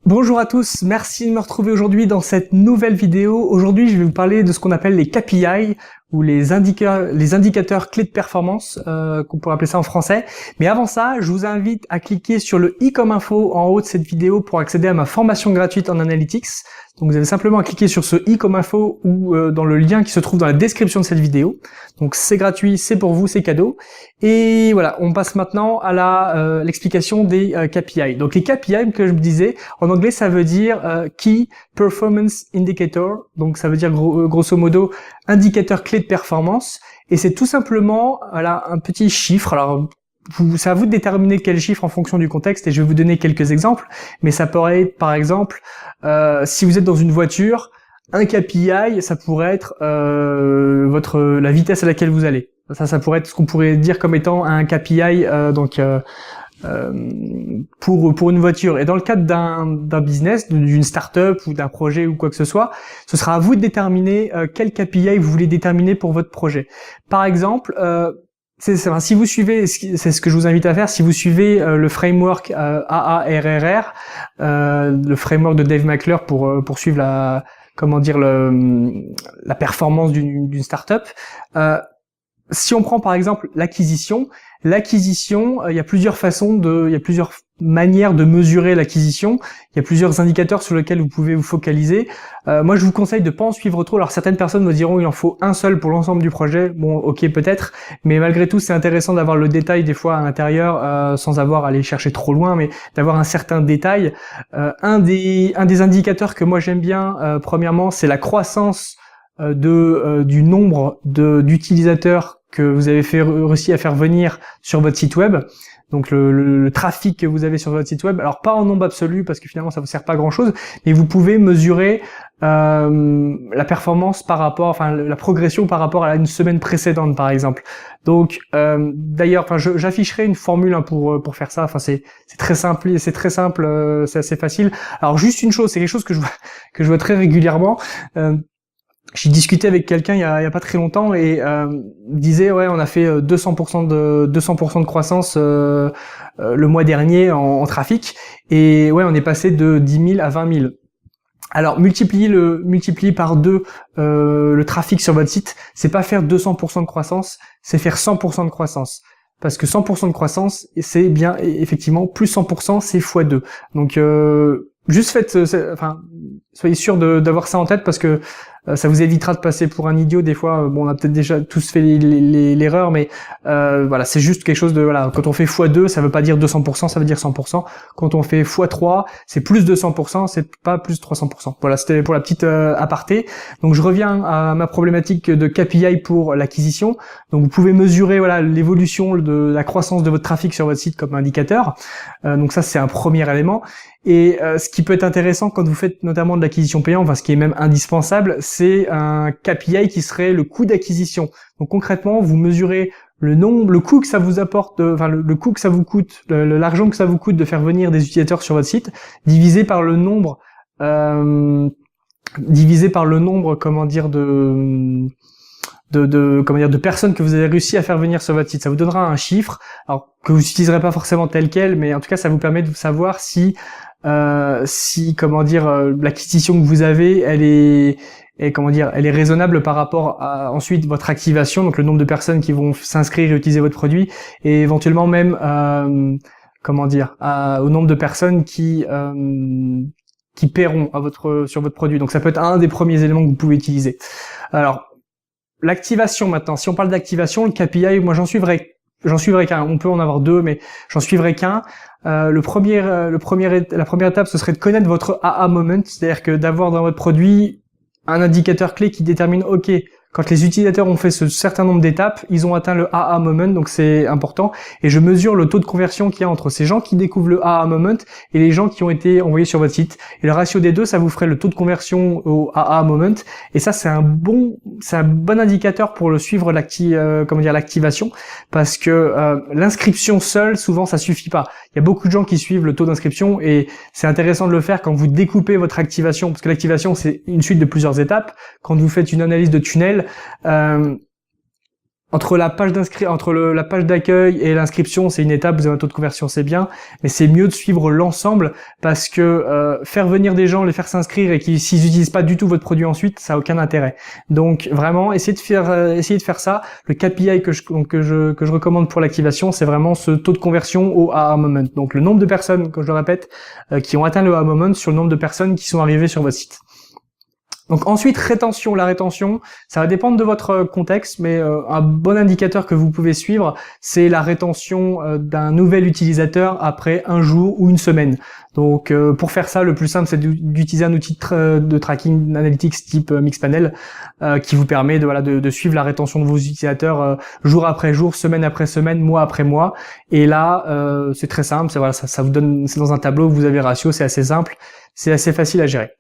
Bonjour à tous, merci de me retrouver aujourd'hui dans cette nouvelle vidéo. Aujourd'hui, je vais vous parler de ce qu'on appelle les KPI ou les indicateurs clés de performance, qu'on pourrait appeler ça en français. Mais avant ça, je vous invite à cliquer sur le i comme info en haut de cette vidéo pour accéder à ma formation gratuite en Analytics. Donc vous avez simplement à cliquer sur ce i comme info ou dans le lien qui se trouve dans la description de cette vidéo. Donc c'est gratuit, c'est pour vous, c'est cadeau. Et voilà, on passe maintenant à l'explication des KPI. Donc les KPI, que je me disais, en anglais ça veut dire Key Performance Indicator. Donc ça veut dire grosso modo indicateur clé de performance. Et c'est tout simplement voilà, un petit chiffre. Alors c'est à vous de déterminer quel chiffre en fonction du contexte et je vais vous donner quelques exemples. Mais ça pourrait être par exemple, si vous êtes dans une voiture, un KPI, ça pourrait être la vitesse à laquelle vous allez. Ça pourrait être ce qu'on pourrait dire comme étant un KPI pour une voiture. Et dans le cadre d'un business, d'une start-up ou d'un projet ou quoi que ce soit, ce sera à vous de déterminer quel KPI vous voulez déterminer pour votre projet. Par exemple, si vous suivez, c'est ce que je vous invite à faire, si vous suivez le framework AARRR, le framework de Dave McClure pour suivre la performance d'une start-up. Si on prend par exemple l'acquisition, il y a plusieurs manières de mesurer l'acquisition. Il y a plusieurs indicateurs sur lesquels vous pouvez vous focaliser. Moi, je vous conseille de pas en suivre trop. Alors, certaines personnes me diront il en faut un seul pour l'ensemble du projet. Bon, ok, peut-être, mais malgré tout, c'est intéressant d'avoir le détail des fois à l'intérieur, sans avoir à aller chercher trop loin, mais d'avoir un certain détail. Un des indicateurs que moi j'aime bien, premièrement, c'est la croissance du nombre d'utilisateurs que vous avez réussi à faire venir sur votre site web, donc le trafic que vous avez sur votre site web. Alors pas en nombre absolu parce que finalement ça vous sert pas à grand chose, mais vous pouvez mesurer la performance la progression par rapport à une semaine précédente par exemple. Donc d'ailleurs, j'afficherai une formule pour faire ça. C'est très simple, c'est assez facile. Alors juste une chose, c'est quelque chose que je vois très régulièrement. J'ai discuté avec quelqu'un il y a pas très longtemps et disait ouais, on a fait 200% de croissance le mois dernier en trafic et ouais, on est passé de 10 000 à 20 000. Alors multiplier par 2 le trafic sur votre site, c'est pas faire 200% de croissance, c'est faire 100% de croissance. Parce que 100% de croissance, c'est bien effectivement plus 100%, c'est x2. Donc juste soyez sûr d'avoir ça en tête parce que ça vous évitera de passer pour un idiot des fois. Bon, on a peut-être déjà tous fait l'erreur, mais voilà, c'est juste quelque chose de voilà. Quand on fait x2, ça veut pas dire 200%, ça veut dire 100%. Quand on fait x3, c'est plus de 100%, c'est pas plus 300%. Voilà, c'était pour la petite aparté. Donc je reviens à ma problématique de KPI pour l'acquisition. Donc vous pouvez mesurer voilà l'évolution de la croissance de votre trafic sur votre site comme indicateur. Donc ça c'est un premier élément. Et ce qui peut être intéressant quand vous faites notamment de l'acquisition payante, ce qui est même indispensable, c'est un KPI qui serait le coût d'acquisition. Donc concrètement, vous mesurez le coût que ça vous apporte, le coût que ça vous coûte, l'argent que ça vous coûte de faire venir des utilisateurs sur votre site, divisé par le nombre, de personnes que vous avez réussi à faire venir sur votre site. Ça vous donnera un chiffre, alors que vous n'utiliserez pas forcément tel quel, mais en tout cas ça vous permet de savoir si l'acquisition que vous avez, elle est raisonnable par rapport à ensuite votre activation, donc le nombre de personnes qui vont s'inscrire et utiliser votre produit, et éventuellement même au nombre de personnes qui paieront sur votre produit. Donc ça peut être un des premiers éléments que vous pouvez utiliser. Alors l'activation maintenant, si on parle d'activation, le KPI, moi j'en suivrai qu'un. On peut en avoir deux, mais j'en suivrai qu'un. La première étape, ce serait de connaître votre AA moment, c'est-à-dire que d'avoir dans votre produit un indicateur clé qui détermine, ok, quand les utilisateurs ont fait ce certain nombre d'étapes, ils ont atteint le AA moment, donc c'est important. Et je mesure le taux de conversion qu'il y a entre ces gens qui découvrent le AA moment et les gens qui ont été envoyés sur votre site. Et le ratio des deux, ça vous ferait le taux de conversion au AA moment. Et ça, c'est un bon indicateur pour le suivre l'activation, parce que l'inscription seule, souvent, ça suffit pas. Il y a beaucoup de gens qui suivent le taux d'inscription et c'est intéressant de le faire quand vous découpez votre activation, parce que l'activation, c'est une suite de plusieurs étapes. Quand vous faites une analyse de tunnel, entre la page la page d'accueil et l'inscription, c'est une étape, vous avez un taux de conversion, c'est bien, mais c'est mieux de suivre l'ensemble parce que faire venir des gens, les faire s'inscrire et qu'ils s'ils utilisent pas du tout votre produit ensuite, ça a aucun intérêt. Donc vraiment, essayez de faire ça. Le KPI que je recommande pour l'activation, c'est vraiment ce taux de conversion au aha moment. Donc le nombre de personnes, comme je le répète, qui ont atteint le aha moment sur le nombre de personnes qui sont arrivées sur votre site. Donc ensuite, rétention. La rétention, ça va dépendre de votre contexte, mais un bon indicateur que vous pouvez suivre, c'est la rétention d'un nouvel utilisateur après un jour ou une semaine. Donc pour faire ça, le plus simple, c'est d'utiliser un outil de tracking analytics type Mixpanel qui vous permet de suivre la rétention de vos utilisateurs jour après jour, semaine après semaine, mois après mois. Et là, c'est très simple, ça vous donne, c'est dans un tableau, vous avez ratio, c'est assez simple, c'est assez facile à gérer.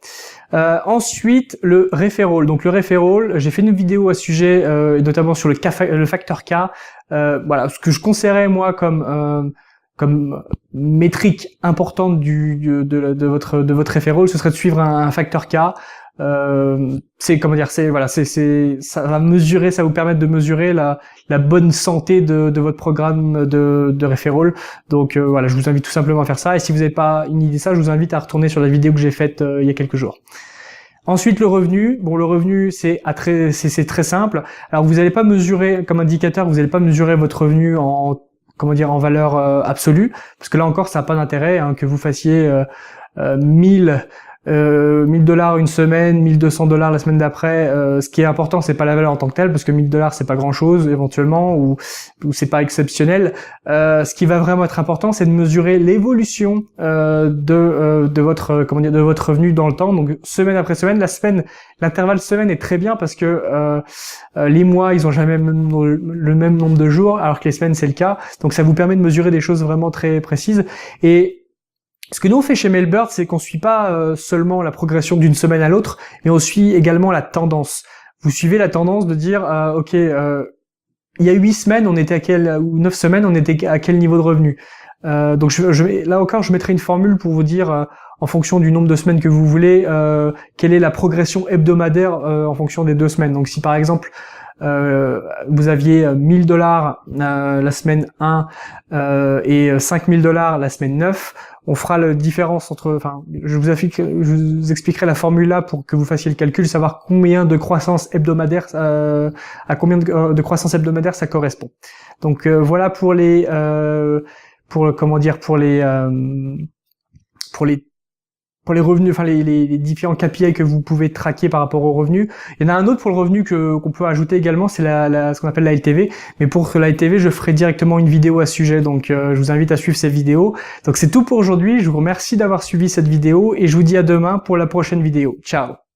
Ensuite, le referral. Donc le referral, j'ai fait une vidéo à ce sujet, notamment sur le facteur K. Voilà, ce que je conseillerais moi comme métrique importante de votre referral, ce serait de suivre un facteur K. Ça va mesurer, ça va vous permettre de mesurer la bonne santé de votre programme de referral. Donc voilà, je vous invite tout simplement à faire ça. Et si vous n'avez pas une idée de ça, je vous invite à retourner sur la vidéo que j'ai faite il y a quelques jours. Ensuite, le revenu. Bon, le revenu, c'est très simple. Alors, vous n'allez pas mesurer, comme indicateur, vous n'allez pas mesurer votre revenu en valeur absolue, parce que là encore, ça n'a pas d'intérêt que vous fassiez 1000 $, une semaine, 1200 $ la semaine d'après. Ce qui est important, c'est pas la valeur en tant que telle, parce que 1000 $ c'est pas grand chose éventuellement, ou c'est pas exceptionnel. Ce qui va vraiment être important, c'est de mesurer l'évolution de votre revenu dans le temps. Donc semaine après semaine, l'intervalle semaine est très bien parce que les mois, ils ont jamais le même nombre de jours, alors que les semaines c'est le cas. Donc ça vous permet de mesurer des choses vraiment très précises. Et ce que nous on fait chez Mailbird, c'est qu'on suit pas seulement la progression d'une semaine à l'autre, mais on suit également la tendance. Vous suivez la tendance de dire, il y a 8 semaines, ou 9 semaines, on était à quel niveau de revenu. Donc là encore, je mettrai une formule pour vous dire, en fonction du nombre de semaines que vous voulez, quelle est la progression hebdomadaire en fonction des 2 semaines. Donc si par exemple, vous aviez 1000 $ la semaine 1 et 5000 $ la semaine 9, on fera la différence je vous expliquerai la formule là pour que vous fassiez le calcul, savoir combien de croissance hebdomadaire à combien de croissance hebdomadaire ça correspond. Donc voilà pour les revenus, les différents KPI que vous pouvez traquer par rapport aux revenus. Il y en a un autre pour le revenu qu'on peut ajouter également, c'est ce qu'on appelle la LTV. Mais pour la LTV, je ferai directement une vidéo à ce sujet, donc je vous invite à suivre ces vidéos. Donc c'est tout pour aujourd'hui, je vous remercie d'avoir suivi cette vidéo et je vous dis à demain pour la prochaine vidéo. Ciao.